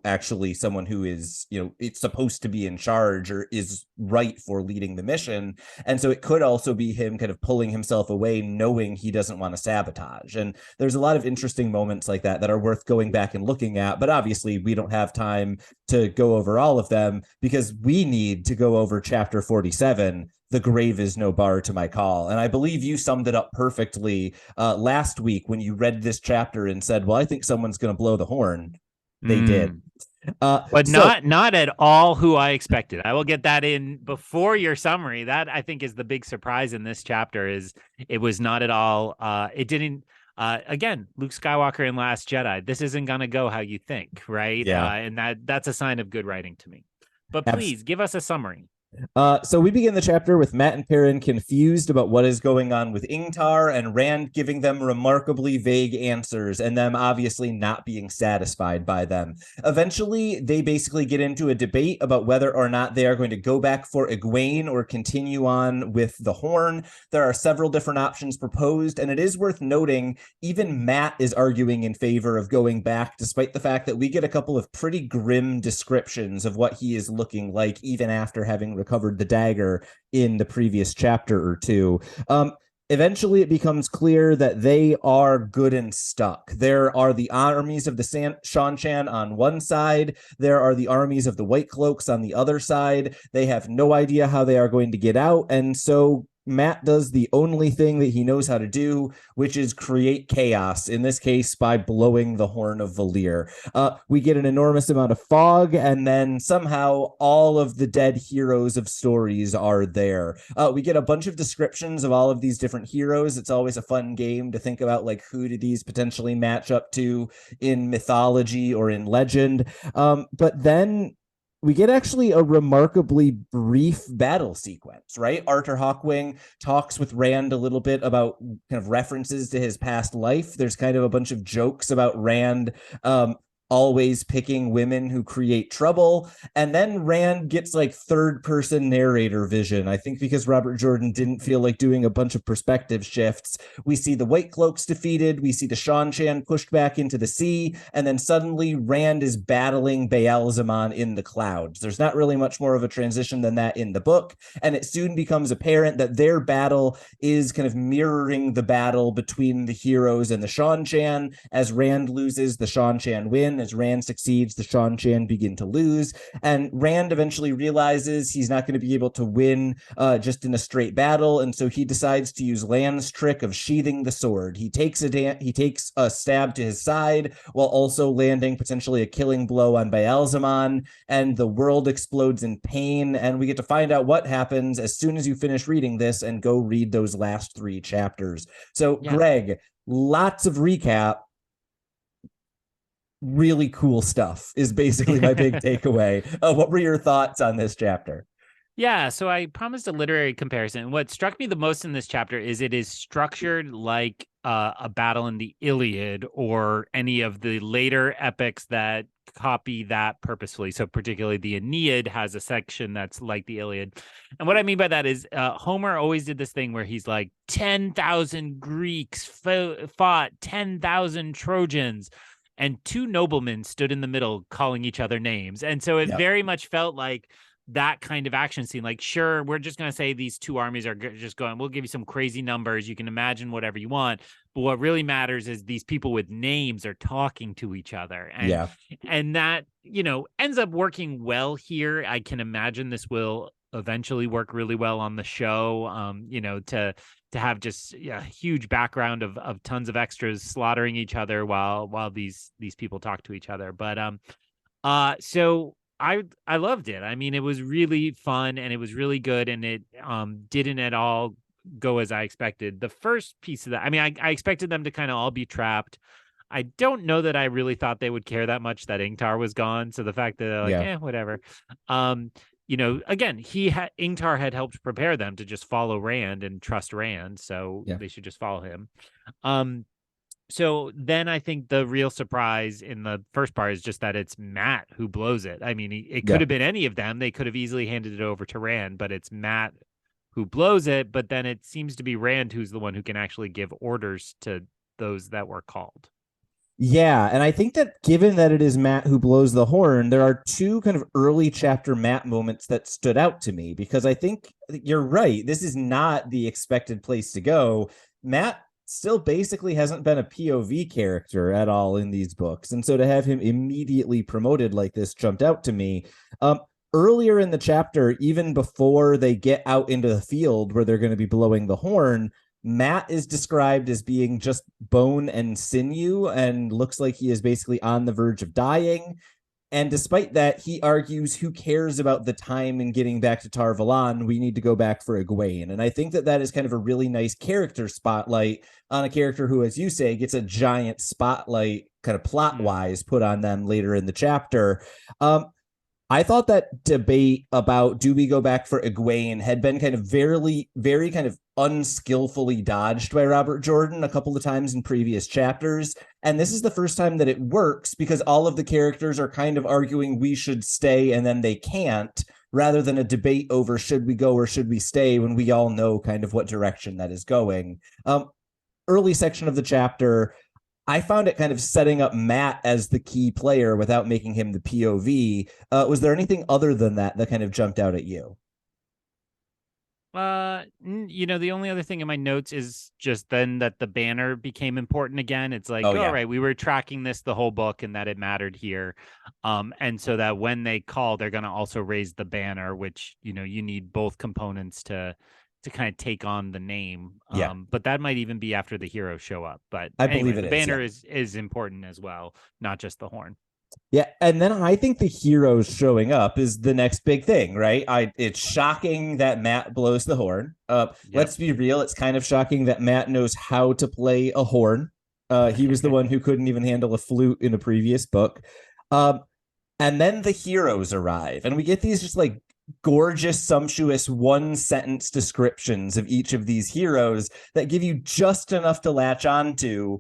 actually someone who is, it's supposed to be in charge or is right for leading the mission. And so it could also be him kind of pulling himself away, knowing he doesn't want to sabotage. And there's a lot of interesting moments like that are worth going back and looking at. But obviously, we don't have time to go over all of them because we need to go over chapter 47. The grave is no bar to my call. And I believe you summed it up perfectly last week when you read this chapter and said, well, I think someone's going to blow the horn. They did. But not at all who I expected. I will get that in before your summary. That I think is the big surprise in this chapter is it was not at all. It didn't. Again, Luke Skywalker in Last Jedi. This isn't going to go how you think, right? Yeah. And that's a sign of good writing to me. But please give us a summary. So we begin the chapter with Mat and Perrin confused about what is going on with Ingtar, and Rand giving them remarkably vague answers and them obviously not being satisfied by them. Eventually, they basically get into a debate about whether or not they are going to go back for Egwene or continue on with the Horn. There are several different options proposed, and it is worth noting even Mat is arguing in favor of going back, despite the fact that we get a couple of pretty grim descriptions of what he is looking like even after having recovered the dagger in the previous chapter or two. Eventually, it becomes clear that they are good and stuck. There are the armies of the Shanshan on one side. There are the armies of the White Cloaks on the other side. They have no idea how they are going to get out. And so Matt does the only thing that he knows how to do, which is create chaos, in this case by blowing the horn of Valir. We get an enormous amount of fog, and then somehow all of the dead heroes of stories are there. We get a bunch of descriptions of all of these different heroes. It's always a fun game to think about, like, who do these potentially match up to in mythology or in legend. But then we get actually a remarkably brief battle sequence, right? Arthur Hawkwing talks with Rand a little bit about kind of references to his past life. There's kind of a bunch of jokes about Rand always picking women who create trouble. And then Rand gets like third person narrator vision. I think because Robert Jordan didn't feel like doing a bunch of perspective shifts. We see the White Cloaks defeated. We see the Shan pushed back into the sea. And then suddenly Rand is battling Baal Zaman in the clouds. There's not really much more of a transition than that in the book. And it soon becomes apparent that their battle is kind of mirroring the battle between the heroes and the Shan. As Rand loses, the Shan win. As Rand succeeds, the Shan begin to lose. And Rand eventually realizes he's not going to be able to win just in a straight battle. And so he decides to use Lan's trick of sheathing the sword. He takes a stab to his side while also landing potentially a killing blow on Baal Zaman. And the world explodes in pain. And we get to find out what happens as soon as you finish reading this and go read those last 3 chapters. So, yeah. Greg, lots of recap. Really cool stuff is basically my big takeaway. What were your thoughts on this chapter? Yeah, so I promised a literary comparison. What struck me the most in this chapter is it is structured like a battle in the Iliad or any of the later epics that copy that purposefully. So particularly the Aeneid has a section that's like the Iliad. And what I mean by that is Homer always did this thing where he's like 10,000 Greeks fought 10,000 Trojans. And 2 noblemen stood in the middle calling each other names. And so it very much felt like that kind of action scene. Like, sure, we're just going to say these 2 armies are just going, we'll give you some crazy numbers. You can imagine whatever you want. But what really matters is these people with names are talking to each other. And, and that, ends up working well here. I can imagine this will eventually work really well on the show, to have just a huge background of tons of extras slaughtering each other while these people talk to each other. But so I loved it. I mean, it was really fun and it was really good, and it didn't at all go as I expected. The first piece of that, I mean, I expected them to kind of all be trapped. I don't know that I really thought they would care that much that Ingtar was gone. So the fact that they're like, whatever. Again, Ingtar had helped prepare them to just follow Rand and trust Rand, so they should just follow him. So then I think the real surprise in the first part is just that it's Matt who blows it. I mean, it could have been any of them. They could have easily handed it over to Rand, but it's Matt who blows it. But then it seems to be Rand who's the one who can actually give orders to those that were called. Yeah, and I think that given that it is Matt who blows the horn, there are 2 kind of early chapter Matt moments that stood out to me, because I think you're right. This is not the expected place to go. Matt still basically hasn't been a POV character at all in these books. And so to have him immediately promoted like this jumped out to me. Earlier in the chapter, even before they get out into the field where they're going to be blowing the horn, Matt is described as being just bone and sinew and looks like he is basically on the verge of dying. And despite that, he argues, who cares about the time and getting back to Tar Valon? We need to go back for Egwene. And I think that that is kind of a really nice character spotlight on a character who, as you say, gets a giant spotlight kind of plot-wise put on them later in the chapter. I thought that debate about do we go back for Egwene had been kind of very kind of unskillfully dodged by Robert Jordan a couple of times in previous chapters. And this is the first time that it works, because all of the characters are kind of arguing we should stay and then they can't, rather than a debate over should we go or should we stay, when we all know kind of what direction that is going. Early section of the chapter, I found it kind of setting up Matt as the key player without making him the POV. Was there anything other than that kind of jumped out at you? The only other thing in my notes is just then that the banner became important again. It's like, all right, we were tracking this the whole book and that it mattered here. And so that when they call, they're going to also raise the banner, which, you need both components to to kind of take on the name. Yeah, But that might even be after the heroes show up. But I believe anyway, it the is. Yeah. banner is important as well, not just the horn. Yeah, and then I think the heroes showing up is the next big thing, right? It's shocking that Matt blows the horn. Yep. Let's be real, it's kind of shocking that Matt knows how to play a horn. He was the one who couldn't even handle a flute in a previous book. Um, and then the heroes arrive, and we get these just like gorgeous, sumptuous one sentence descriptions of each of these heroes that give you just enough to latch onto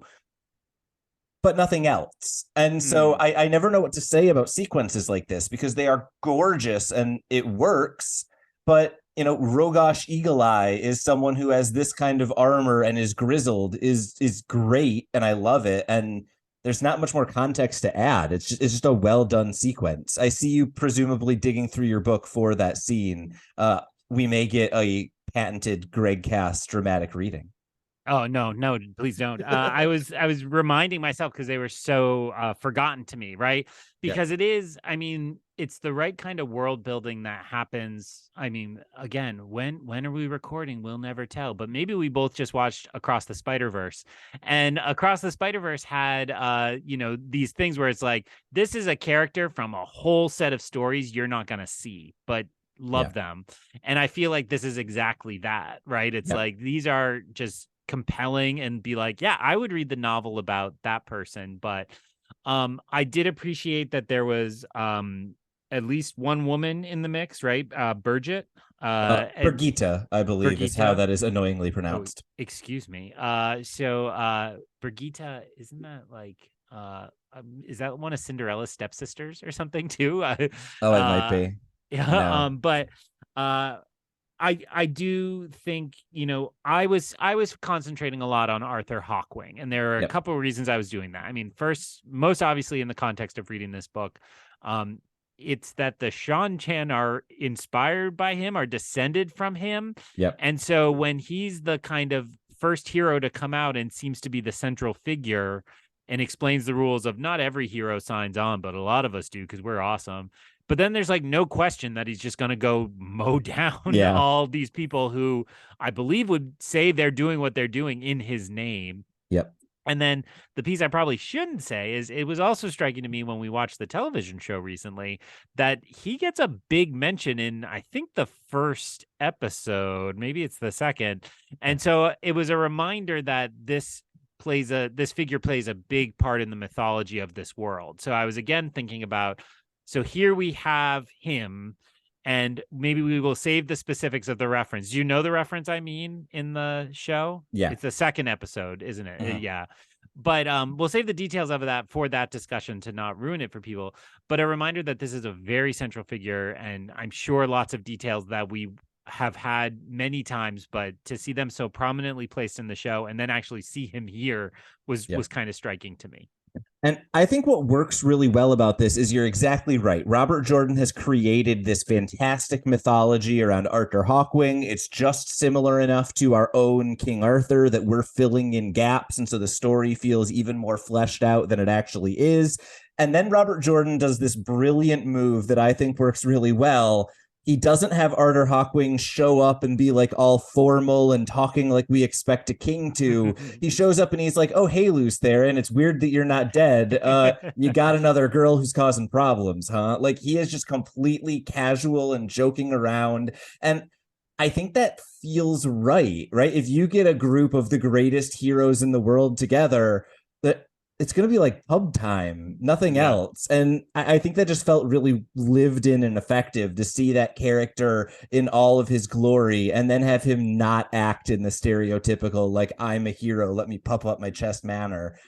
but nothing else. And so Mm. I never know what to say about sequences like this because they are gorgeous and it works. But Rogosh Eagle Eye is someone who has this kind of armor and is grizzled is great, and I love it. And there's not much more context to add. It's just a well done sequence. I see you presumably digging through your book for that scene. We may get a patented Greg Cass dramatic reading. Oh no, no, please don't. I was reminding myself because they were so forgotten to me, right? Yeah. Because it is, I mean, it's the right kind of world building that happens. I mean, again, when are we recording? We'll never tell. But maybe we both just watched Across the Spider-Verse. And Across the Spider-Verse had these things where it's like, this is a character from a whole set of stories you're not gonna see, but Yeah. love them. And I feel like this is exactly that, right? It's Yeah. like these are just compelling and be like, yeah, I would read the novel about that person. But I did appreciate that there was at least one woman in the mix, right? Bridget. And Birgitta, I believe, is how Brigitte. that is annoyingly Oh, pronounced. excuse me. So Brigitte, isn't that like is that one of Cinderella's stepsisters or something too? Oh, it might uh be. yeah, No. but I do think, I was concentrating a lot on Arthur Hawkwing, and there are a Yep. couple of reasons I was doing that. I mean, first, most obviously in the context of reading this book, um, it's that the Shan Chan are inspired by him, are descended from him. Yep. And so when he's the kind of first hero to come out and seems to be the central figure and explains the rules of not every hero signs on, but a lot of us do because we're awesome. But then there's like no question that he's just going to go mow down Yeah. all these people who I believe would say they're doing what they're doing in his name. Yep. And then the piece I probably shouldn't say is it was also striking to me when we watched the television show recently that he gets a big mention in, I think, the first episode, maybe it's the second. And so it was a reminder that this figure plays a big part in the mythology of this world. So I was again thinking about, so here we have him, and maybe we will save the specifics of the reference. Do you know the reference I mean in the show? Yeah. It's the second episode, isn't it? Uh-huh. Yeah. But we'll save the details of that for that discussion to not ruin it for people. But a reminder that this is a very central figure, and I'm sure lots of details that we have had many times, but to see them so prominently placed in the show and then actually see him here was Yep. kind of striking to me. And I think what works really well about this is you're exactly right. Robert Jordan has created this fantastic mythology around Arthur Hawkwing. It's just similar enough to our own King Arthur that we're filling in gaps. And so the story feels even more fleshed out than it actually is. And then Robert Jordan does this brilliant move that I think works really well. He doesn't have Arthur Hawkwing show up and be like all formal and talking like we expect a king to. He shows up and he's like, "Oh, hey, Luce there, and it's weird that you're not dead. You got another girl who's causing problems, huh?" Like he is just completely casual and joking around. And I think that feels right, right? If you get a group of the greatest heroes in the world together, that it's going to be like pub time, nothing Yeah. else. And I think that just felt really lived in and effective to see that character in all of his glory and then have him not act in the stereotypical, like, I'm a hero, let me puff up my chest manner.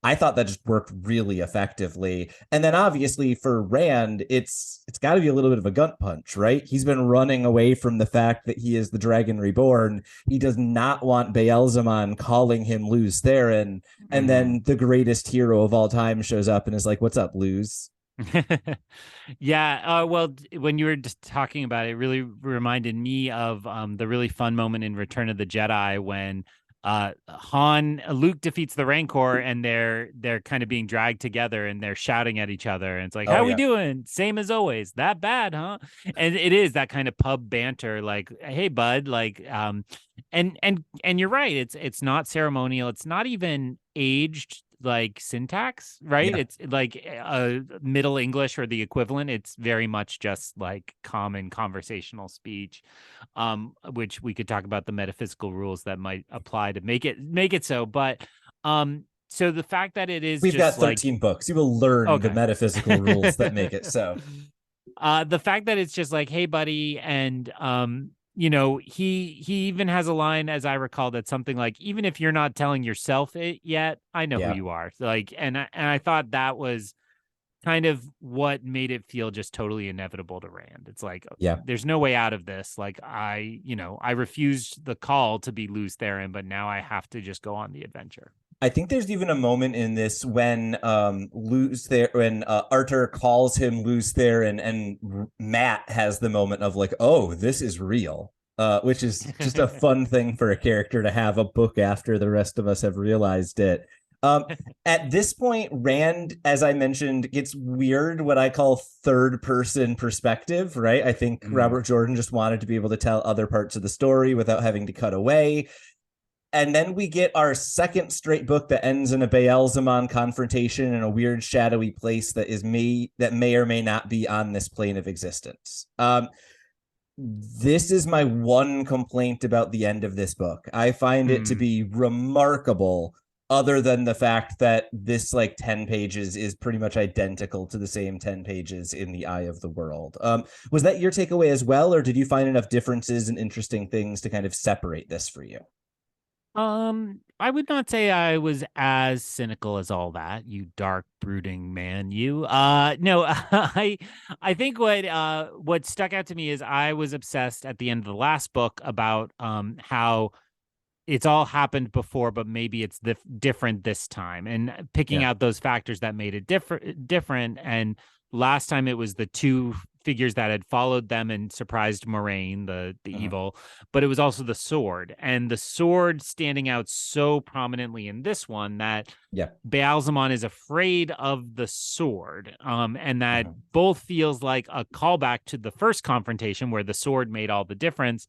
I thought that just worked really effectively. And then obviously for Rand, it's got to be a little bit of a gut punch, right? He's been running away from the fact that he is the Dragon Reborn. He does not want Beelzemon calling him Luz Theron. And then the greatest hero of all time shows up and is like, "What's up, Luz?" Yeah. Well, when you were just talking about it, it really reminded me of the really fun moment in Return of the Jedi when Luke defeats the Rancor, and they're kind of being dragged together, and they're shouting at each other, and it's like, Oh how we yeah. doing? Same as always. That bad, huh? And it is that kind of pub banter, like, hey bud, like, and you're right, it's not ceremonial, it's not even aged like syntax, right? Yeah. It's like Middle English or the equivalent. It's very much just like common conversational speech, which we could talk about the metaphysical rules that might apply to make it so. But so the fact that it is We've just got like 13 books. You will learn the okay. metaphysical rules that make it so. The fact that it's just like, hey, buddy, and he even has a line, as I recall, that's something like, even if you're not telling yourself it yet, I know who Yeah. you are. Like, and I thought that was kind of what made it feel just totally inevitable to Rand. It's like, Yeah. there's no way out of this. Like, I refused the call to be Lews Therin, but now I have to just go on the adventure. I think there's even a moment in this when Arthur calls him Lews Therin, and Matt has the moment of like, oh, this is real. Which is just a fun thing for a character to have a book after the rest of us have realized it. Um, at this point, Rand, as I mentioned, gets weird, what I call third person perspective, right? I think Mm. Robert Jordan just wanted to be able to tell other parts of the story without having to cut away. And then we get our second straight book that ends in a Baal-Zaman confrontation in a weird shadowy place that may or may not be on this plane of existence. This is my one complaint about the end of this book. I find it to Mm. be remarkable, other than the fact that this like 10 pages is pretty much identical to the same 10 pages in The Eye of the World. Was that your takeaway as well, or did you find enough differences and interesting things to kind of separate this for you? I would not say I was as cynical as all that, you dark brooding man. You no, I think what stuck out to me is I was obsessed at the end of the last book about how it's all happened before, but maybe it's different this time, and picking Yeah. out those factors that made it different. And last time it was the two figures that had followed them and surprised Moraine, the Mhm. evil, but it was also the sword, and the sword standing out so prominently in this one that Yeah. Baal-Zaman is afraid of the sword, and that Mhm. both feels like a callback to the first confrontation where the sword made all the difference,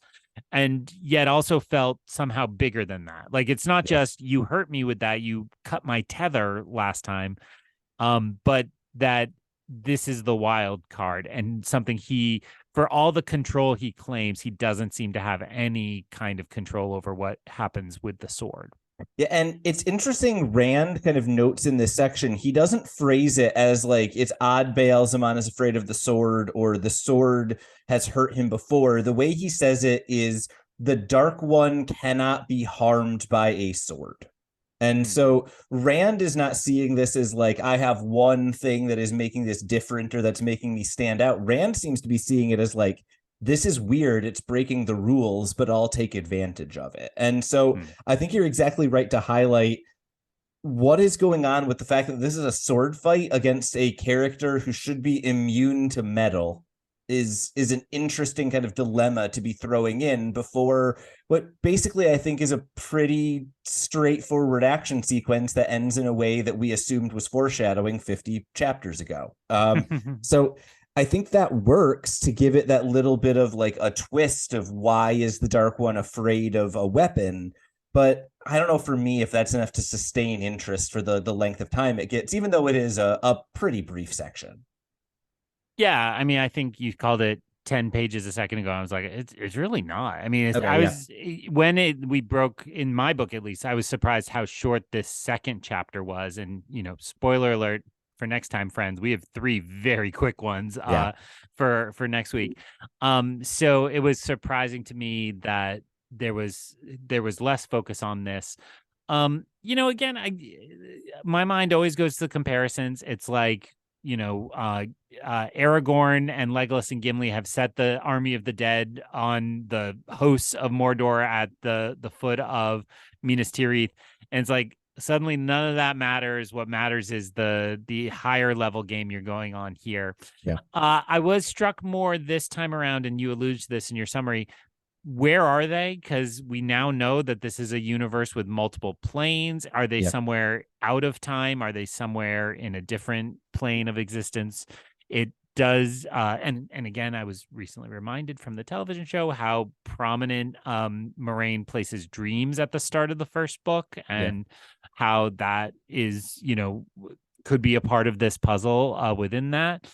and yet also felt somehow bigger than that. Like, it's not Yes. just you hurt me with that, you cut my tether last time, but that this is the wild card, and something for all the control he claims, he doesn't seem to have any kind of control over what happens with the sword. Yeah, and it's interesting. Rand kind of notes in this section, he doesn't phrase it as like it's odd Baal-Zaman is afraid of the sword or the sword has hurt him before. The way he says it is the Dark One cannot be harmed by a sword. And Mm. so Rand is not seeing this as like, I have one thing that is making this different or that's making me stand out. Rand seems to be seeing it as like, this is weird. It's breaking the rules, but I'll take advantage of it. And so Mm. I think you're exactly right to highlight what is going on with the fact that this is a sword fight against a character who should be immune to metal is an interesting kind of dilemma to be throwing in before what basically I think is a pretty straightforward action sequence that ends in a way that we assumed was foreshadowing 50 chapters ago. So I think that works to give it that little bit of like a twist of why is the Dark One afraid of a weapon, but I don't know for me if that's enough to sustain interest for the length of time it gets, even though it is a pretty brief section. Yeah, I mean, I think you called it 10 pages a second ago. I was like, it's really not. I mean, Okay, I yeah. was when we broke, in my book at least, I was surprised how short this second chapter was. And spoiler alert for next time, friends, we have three very quick ones Yeah. for next week. So it was surprising to me that there was less focus on this. Again, my mind always goes to the comparisons. It's like, Aragorn and Legolas and Gimli have set the army of the dead on the hosts of Mordor at the foot of Minas Tirith, and it's like suddenly none of that matters. What matters is the higher level game you're going on here. Yeah. I was struck more this time around, and you alluded to this in your summary, where are they? Because we now know that this is a universe with multiple planes. Are they Yeah. somewhere out of time? Are they somewhere in a different plane of existence? It does, and again, I was recently reminded from the television show how prominent Moraine places dreams at the start of the first book, Yeah. and how that is, could be a part of this puzzle within that.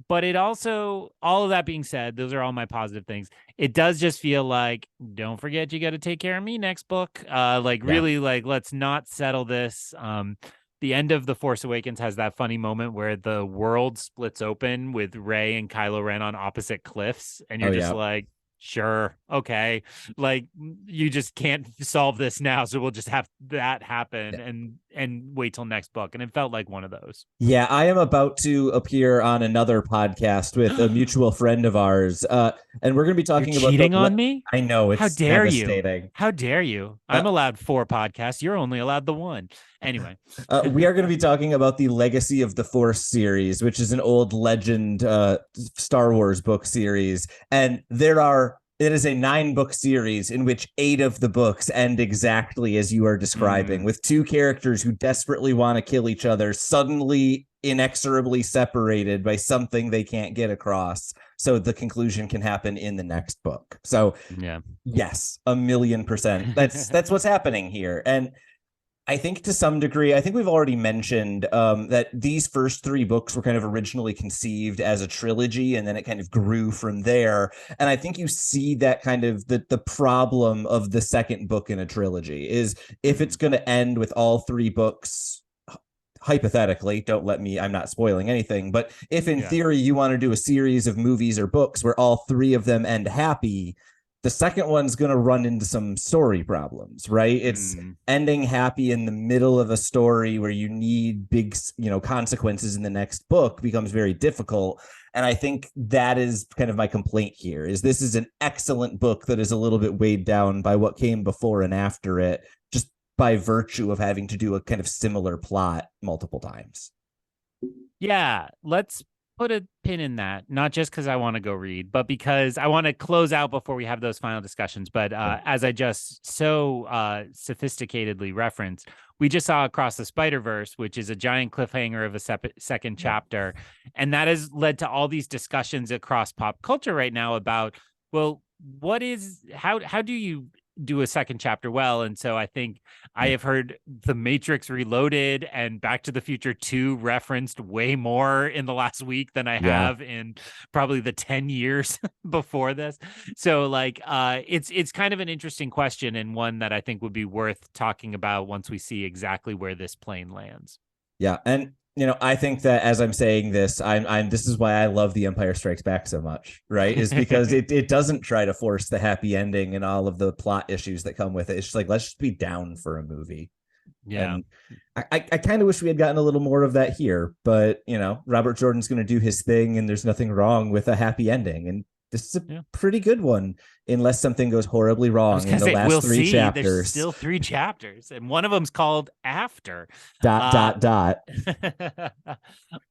But it also, all of that being said, those are all my positive things. It does just feel like, don't forget, you got to take care of me next book. Like Yeah. really, like let's not settle this. The end of The Force Awakens has that funny moment where the world splits open with Rey and Kylo Ren on opposite cliffs, and Oh you're just yeah. like, sure, okay, like you just can't solve this now, so we'll just have that happen and wait till next book. And it felt like one of those. Yeah, I am about to appear on another podcast with a mutual friend of ours, and we're going to be You're talking about cheating on me? I know How it's dare you? devastating. How dare you? Uh, I'm allowed 4 podcasts. You're only allowed the one. Anyway. we are going to be talking about the Legacy of the Force series, which is an old legend Star Wars book series, and it is a 9-book series in which 8 of the books end exactly as you are describing, with 2 characters who desperately want to kill each other, suddenly inexorably separated by something they can't get across. So the conclusion can happen in the next book. So Yeah. yes, 1,000,000%. That's what's happening here. And I think to some degree, I think we've already mentioned that these first 3 books were kind of originally conceived as a trilogy, and then it kind of grew from there. And I think you see that kind of the problem of the second book in a trilogy is if it's going to end with all 3 books, hypothetically, I'm not spoiling anything, but if in theory you want to do a series of movies or books where all 3 of them end happy, the second one's going to run into some story problems, right? It's ending happy in the middle of a story where you need big, consequences in the next book becomes very difficult. And I think that is kind of my complaint here is this is an excellent book that is a little bit weighed down by what came before and after it, just by virtue of having to do a kind of similar plot multiple times. Yeah, let's put a pin in that, not just because I want to go read, but because I want to close out before we have those final discussions. But as I just so sophisticatedly referenced, we just saw Across the Spider-Verse, which is a giant cliffhanger of a second chapter. And that has led to all these discussions across pop culture right now about, well, how do you do a second chapter well? And so I think I have heard The Matrix Reloaded and Back to the Future 2 referenced way more in the last week than I have in probably the 10 years before this. So like it's kind of an interesting question, and one that I think would be worth talking about once we see exactly where this plane lands. Yeah, and I think that as I'm saying this, I'm this is why I love The Empire Strikes Back so much, right? Is because it doesn't try to force the happy ending and all of the plot issues that come with it. It's just like, let's just be down for a movie. Yeah. And I kind of wish we had gotten a little more of that here, but Robert Jordan's going to do his thing, and there's nothing wrong with a happy ending. And this is a pretty good one, unless something goes horribly wrong in the last 3 chapters. There's still 3 chapters, and one of them's called After. Dot.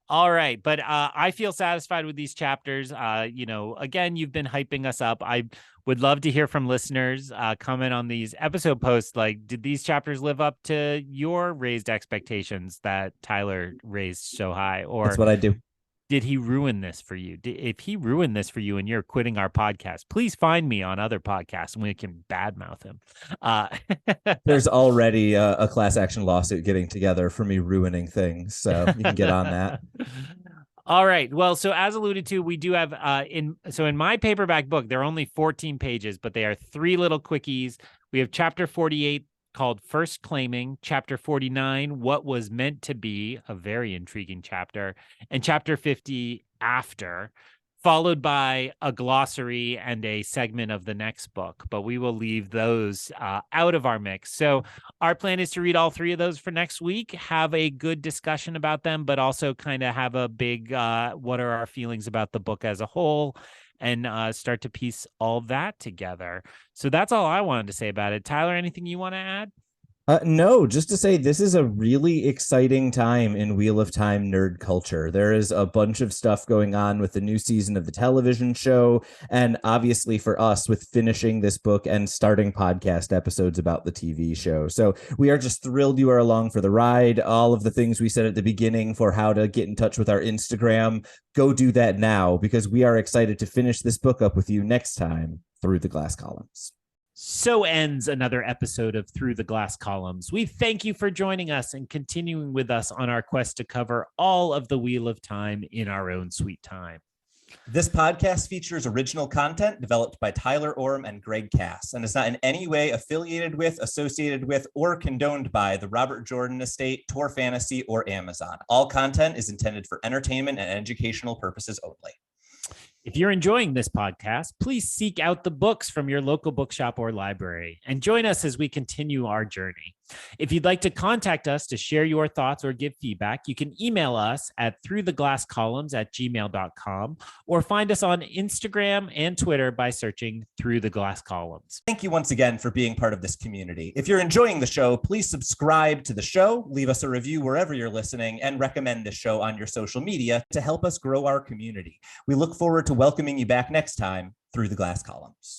All right, but I feel satisfied with these chapters. Again, you've been hyping us up. I would love to hear from listeners. Comment on these episode posts. Like, did these chapters live up to your raised expectations that Tylor raised so high? Or that's what I do. Did he ruin this for you? If he ruined this for you and you're quitting our podcast, please find me on other podcasts and we can badmouth him. There's already a class action lawsuit getting together for me ruining things, so you can get on that. All right. Well, so as alluded to, we do have in my paperback book, there are only 14 pages, but they are 3 little quickies. We have chapter 48 called First Claiming, chapter 49, What Was Meant to Be, a very intriguing chapter, and chapter 50, After, followed by a glossary and a segment of the next book. But we will leave those out of our mix. So our plan is to read all 3 of those for next week, have a good discussion about them, but also kind of have a big, what are our feelings about the book as a whole, and start to piece all that together. So that's all I wanted to say about it. Tylor, anything you want to add? No, just to say this is a really exciting time in Wheel of Time nerd culture. There is a bunch of stuff going on with the new season of the television show, and obviously for us with finishing this book and starting podcast episodes about the TV show. So we are just thrilled you are along for the ride. All of the things we said at the beginning for how to get in touch with our Instagram, go do that now because we are excited to finish this book up with you next time through the glass columns. So ends another episode of Through the Glass Columns. We thank you for joining us and continuing with us on our quest to cover all of the Wheel of Time in our own sweet time. This podcast features original content developed by Tylor Orm and Greg Cass and is not in any way affiliated with, associated with, or condoned by the Robert Jordan Estate, Tor Fantasy, or Amazon. All content is intended for entertainment and educational purposes only. If you're enjoying this podcast, please seek out the books from your local bookshop or library and join us as we continue our journey. If you'd like to contact us to share your thoughts or give feedback, you can email us at throughtheglasscolumns@gmail.com or find us on Instagram and Twitter by searching Through the Glass Columns. Thank you once again for being part of this community. If you're enjoying the show, please subscribe to the show, leave us a review wherever you're listening, and recommend the show on your social media to help us grow our community. We look forward to welcoming you back next time through the Glass Columns.